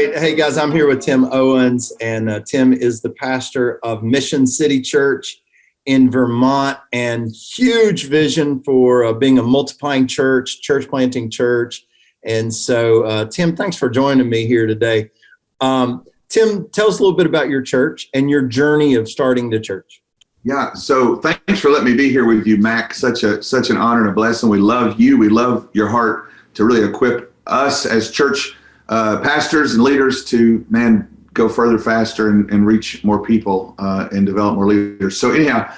right. Hey, guys, I'm here with Tim Owens, and Tim is the pastor of Mission City Church in Vermont, and huge vision for being a multiplying church, church planting church. And so, Tim, thanks for joining me here today. Tim, tell us a little bit about your church and your journey of starting the church. Yeah, so thanks for letting me be here with you, Mac. Such an honor and a blessing. We love you. We love your heart to really equip us as church pastors and leaders to, go further faster and reach more people and develop more leaders. So anyhow,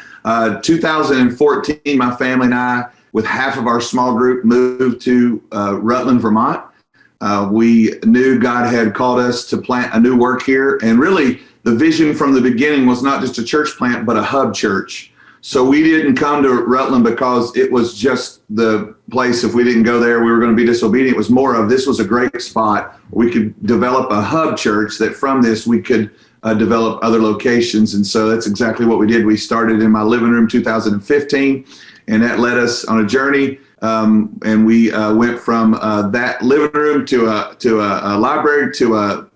2014, my family and I, with half of our small group, moved to Rutland, Vermont. We knew God had called us to plant a new work here. And really, the vision from the beginning was not just a church plant, but a hub church. So we didn't come to Rutland because it was just the place. If we didn't go there, we were going to be disobedient. It was more of, this was a great spot. We could develop a hub church that from this we could develop other locations. And so that's exactly what we did. We started in my living room 2015, and that led us on a journey. And we went from that living room to a library, to a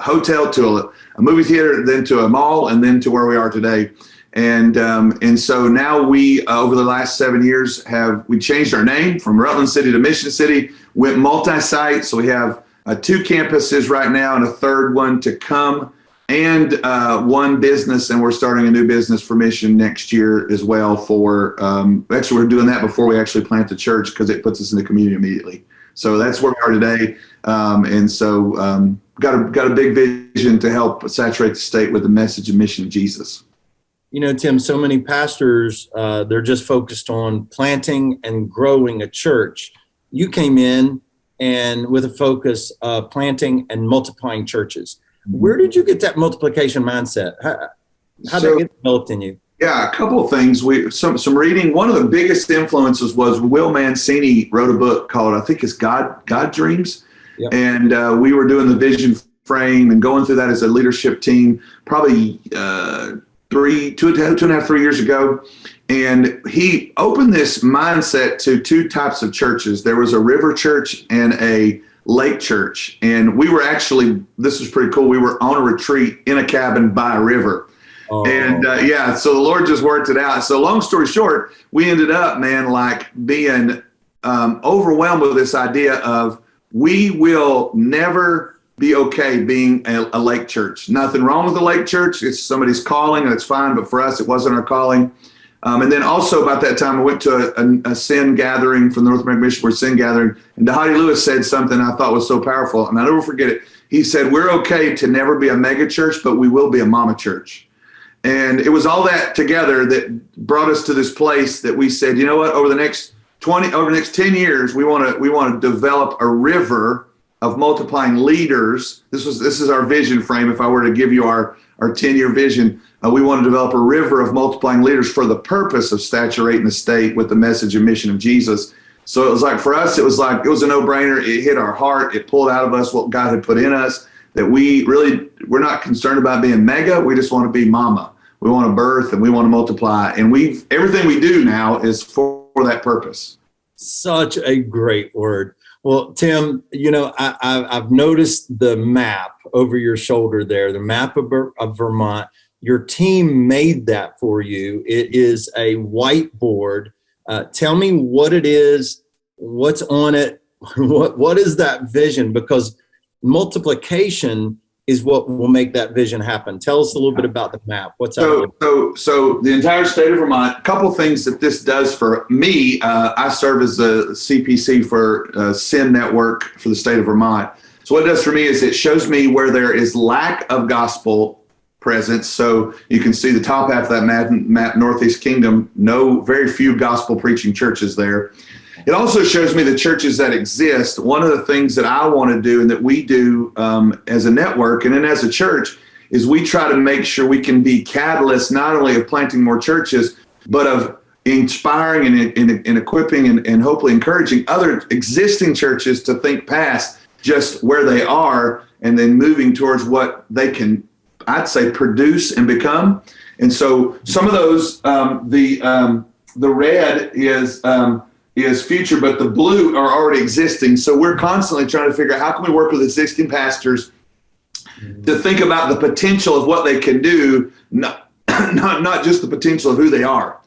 hotel, to a movie theater, then to a mall, and then to where we are today. And so now we, over the last 7 years, we changed our name from Rutland City to Mission City, went multi-site. So we have 2 campuses right now and a third one to come, and one business, and we're starting a new business for Mission next year as well. Actually, we're doing that before we actually plant the church, because it puts us in the community immediately. So that's where we are today. And so got a big vision to help saturate the state with the message and mission of Jesus. You know, Tim, so many pastors, they're just focused on planting and growing a church. You came in and with a focus of planting and multiplying churches. Where did you get that multiplication mindset? How did it get developed in you? Yeah, a couple of things. Some reading. One of the biggest influences was Will Mancini wrote a book called, I think it's God Dreams. Yep. And we were doing the vision frame and going through that as a leadership team, probably 2.5, 3 years ago. And he opened this mindset to 2 types of churches. There was a river church and a lake church. And we were actually, this was pretty cool, we were on a retreat in a cabin by a river. Oh. And so the Lord just worked it out. So long story short, we ended up, being overwhelmed with this idea of, we will never be okay being a lake church. Nothing wrong with the lake church. It's somebody's calling, and it's fine. But for us, it wasn't our calling. And then also about that time, I went to a sin gathering from the North American Mission, sin gathering. And Dahadi Lewis said something I thought was so powerful, and I'll never forget it. He said, we're okay to never be a mega church, but we will be a mama church. And it was all that together that brought us to this place that we said, you know what, over the next 10 years, we want to develop a river of multiplying leaders. This is our vision frame. If I were to give you our 10-year vision, we want to develop a river of multiplying leaders for the purpose of saturating the state with the message and mission of Jesus. So it was like, for us, it was a no-brainer. It hit our heart. It pulled out of us what God had put in us, that we're not concerned about being mega. We just want to be mama. We want to birth and we want to multiply. And everything we do now is for that purpose. Such a great word. Well, Tim, you know, I've noticed the map over your shoulder there, the map of Vermont. Your team made that for you. It is a whiteboard. Tell me what it is, what's on it, what is that vision? Because multiplication is what will make that vision happen. Tell us a little bit about the map. What's that? So the entire state of Vermont, a couple of things that this does for me. I serve as a CPC for SIN Network for the state of Vermont. So what it does for me is it shows me where there is lack of gospel presence. So you can see the top half of that map, Northeast Kingdom, very few gospel preaching churches there. It also shows me the churches that exist. One of the things that I want to do and that we do as a network and then as a church is we try to make sure we can be catalysts not only of planting more churches, but of inspiring and equipping and hopefully encouraging other existing churches to think past just where they are and then moving towards what they can, I'd say, produce and become. And so some of those, the red is future, but the blue are already existing. So we're constantly trying to figure out how can we work with existing pastors to think about the potential of what they can do, not just the potential of who they are.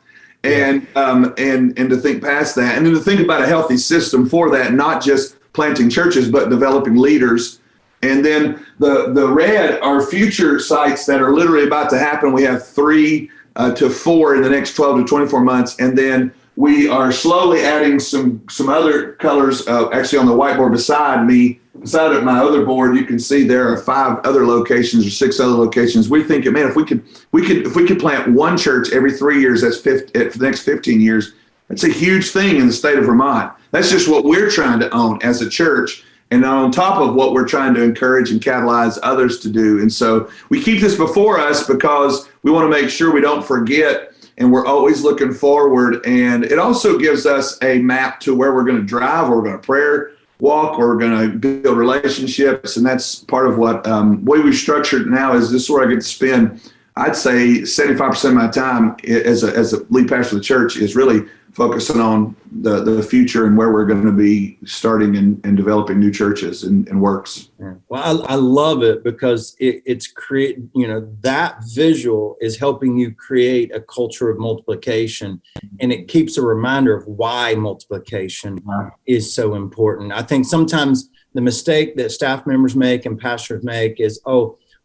And to think past that, and then to think about a healthy system for that, not just planting churches, but developing leaders. And then the red are future sites that are literally about to happen. We have 3 to 4 in the next 12 to 24 months. And then we are slowly adding some other colors. Actually, on the whiteboard beside me, beside of my other board, you can see there are 5 other locations or 6 other locations. We think, man, if we could plant one church every 3 years, that's for the next 15 years. That's a huge thing in the state of Vermont. That's just what we're trying to own as a church, and on top of what we're trying to encourage and catalyze others to do. And so we keep this before us because we want to make sure we don't forget, and we're always looking forward. And it also gives us a map to where we're going to drive, where we're going to prayer walk, where we're going to build relationships. And that's part of what way we've structured now is this is where I get to spend, I'd say 75% of my time as a lead pastor of the church is really focusing on the future and where we're going to be starting and developing new churches and works. Yeah. Well, I love it because it's that visual is helping you create a culture of multiplication, and it keeps a reminder of why multiplication is so important. I think sometimes the mistake that staff members make and pastors make is,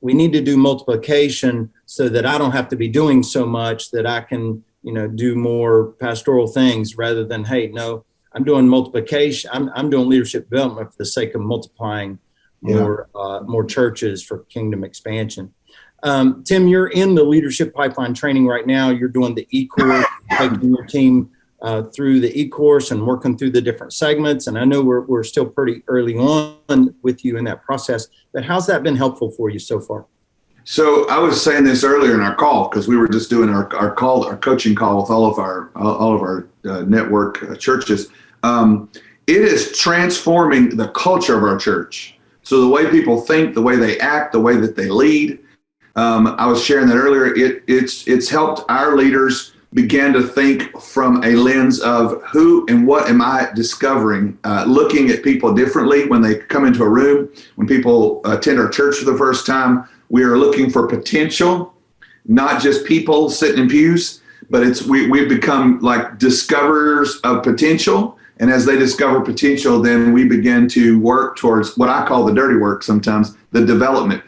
we need to do multiplication so that I don't have to be doing so much, that I can do more pastoral things, rather than, hey, no, I'm doing multiplication. I'm doing leadership development for the sake of multiplying more churches for kingdom expansion. Tim, you're in the leadership pipeline training right now. You're doing the e-course, taking your team through the e-course and working through the different segments. And I know we're still pretty early on with you in that process, but how's that been helpful for you so far? So I was saying this earlier in our call, because we were just doing our coaching call with all of our network churches. It is transforming the culture of our church. So the way people think, the way they act, the way that they lead. I was sharing that earlier. It's helped our leaders begin to think from a lens of who and what am I discovering, looking at people differently when they come into a room, when people attend our church for the first time. We are looking for potential, not just people sitting in pews, but we've become like discoverers of potential. And as they discover potential, then we begin to work towards what I call the dirty work sometimes, the development,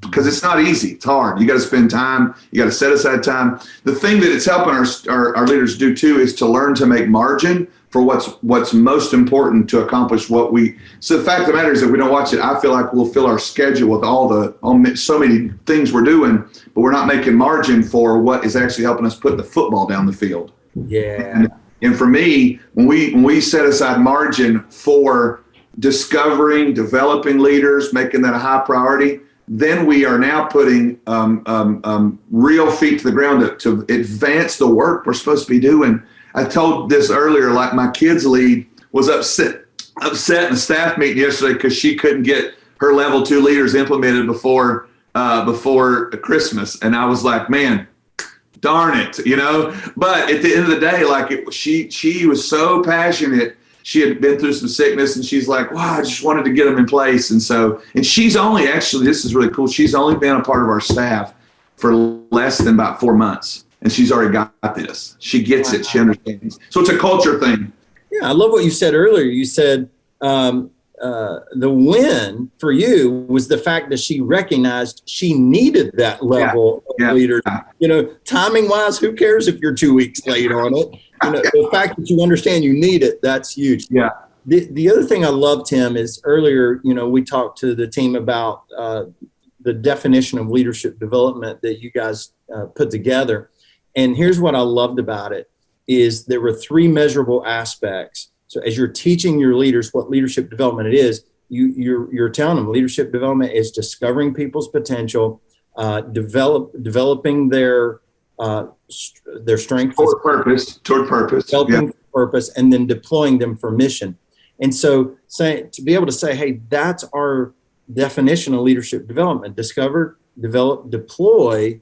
because it's not easy. It's hard. You got to spend time. You got to set aside time. The thing that it's helping our leaders do too is to learn to make margin for what's most important to accomplish so the fact of the matter is that we don't watch it. I feel like we'll fill our schedule with so many things we're doing, but we're not making margin for what is actually helping us put the football down the field. Yeah. And for me, when we set aside margin for discovering, developing leaders, making that a high priority, then we are now putting real feet to the ground to advance the work we're supposed to be doing. I told this earlier, like my kids' lead was upset in a staff meeting yesterday because she couldn't get her level 2 leaders implemented before Christmas. And I was like, man, darn it, But at the end of the day, like she was so passionate. She had been through some sickness, and she's like, wow, I just wanted to get them in place. And she's only actually, this is really cool. She's only been a part of our staff for less than about 4 months. And she's already got this. She gets it. She understands. So it's a culture thing. Yeah, I love what you said earlier. You said the win for you was the fact that she recognized she needed that level of leader. Timing wise, who cares if you're 2 weeks late on it? The fact that you understand you need it, that's huge. Yeah. The other thing I love, Tim, is earlier, we talked to the team about the definition of leadership development that you guys put together. And here's what I loved about it is there were 3 measurable aspects. So as you're teaching your leaders what leadership development it is, you're telling them leadership development is discovering people's potential, developing their strengths toward purpose, developing purpose, and then deploying them for mission. And so to be able to say, hey, that's our definition of leadership development: discover, develop, deploy.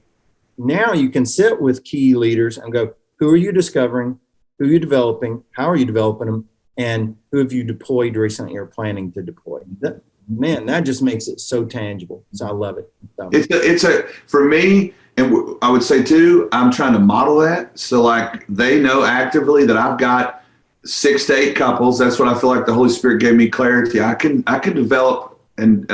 Now you can sit with key leaders and go, who are you discovering? Who are you developing? How are you developing them? And who have you deployed recently or planning to deploy? man, that just makes it so tangible. So I love it. So. It's a for me, and I would say too, I'm trying to model that. So like they know actively that I've got 6 to 8 couples. That's what I feel like the Holy Spirit gave me clarity. I can develop and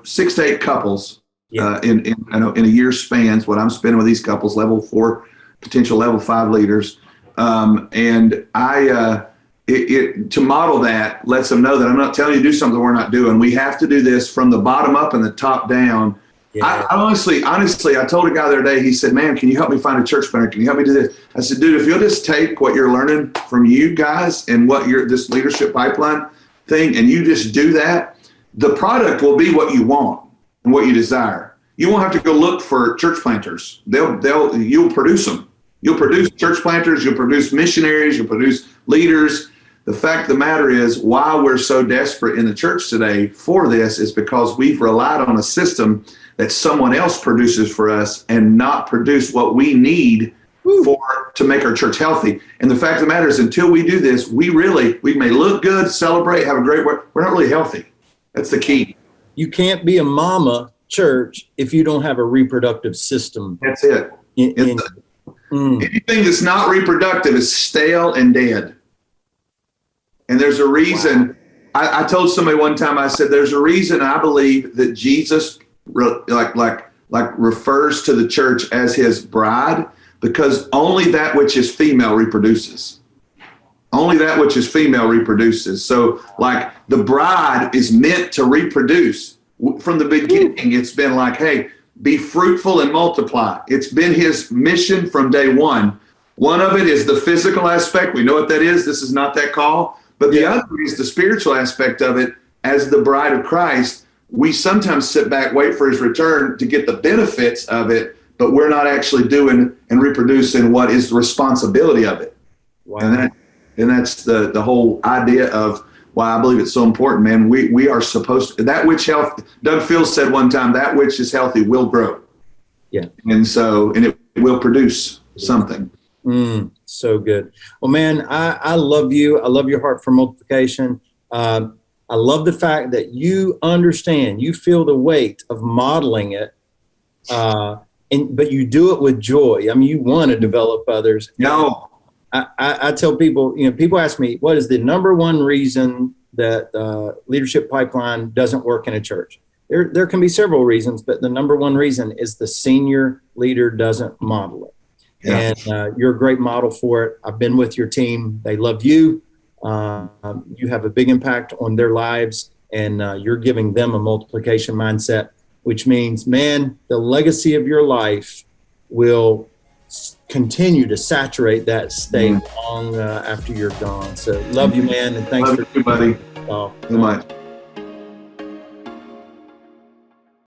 6 to 8 couples in a year's spans. What I'm spending with these couples, level 4, potential level 5 leaders, and I. To model that lets them know that I'm not telling you to do something we're not doing. We have to do this from the bottom up and the top down. Yeah. I honestly, I told a guy the other day, he said, man, can you help me find a church planter? Can you help me do this? I said, dude, if you'll just take what you're learning from you guys and what this leadership pipeline thing, and you just do that, the product will be what you want and what you desire. You won't have to go look for church planters. You'll produce them. You'll produce church planters, you'll produce missionaries, you'll produce leaders. The fact of the matter is, why we're so desperate in the church today for this is because we've relied on a system that someone else produces for us and not produce what we need to make our church healthy. And the fact of the matter is, until we do this, we may look good, celebrate, have a great work. We're not really healthy. That's the key. You can't be a mama church if you don't have a reproductive system. That's it. Anything that's not reproductive is stale and dead. And there's a reason. Wow. I told somebody one time, I said, there's a reason I believe that Jesus refers to the church as his bride, because only that which is female reproduces. Only that which is female reproduces. So like the bride is meant to reproduce. From the beginning, it's been like, hey, be fruitful and multiply. It's been his mission from day one. One of it is the physical aspect. We know what that is. This is not that call. But the other is the spiritual aspect of it. As the bride of Christ, we sometimes sit back, wait for his return to get the benefits of it, but we're not actually doing and reproducing what is the responsibility of it. Wow. And that's the whole idea of why I believe it's so important, man. We are supposed to, that which health, Doug Fields said one time, that which is healthy will grow. Yeah. And it will produce something. So good. Well, man, I love you. I love your heart for multiplication. I love the fact that you understand, you feel the weight of modeling it, but you do it with joy. I mean, you want to develop others. No. I tell people, people ask me, what is the number one reason that leadership pipeline doesn't work in a church? There can be several reasons, but the number one reason is the senior leader doesn't model it. Yeah. And you're a great model for it. I've been with your team. They love you. You have a big impact on their lives, and you're giving them a multiplication mindset, which means, man, the legacy of your life will continue to saturate that state long after you're gone. So love you, man, and thanks love you, buddy. So much.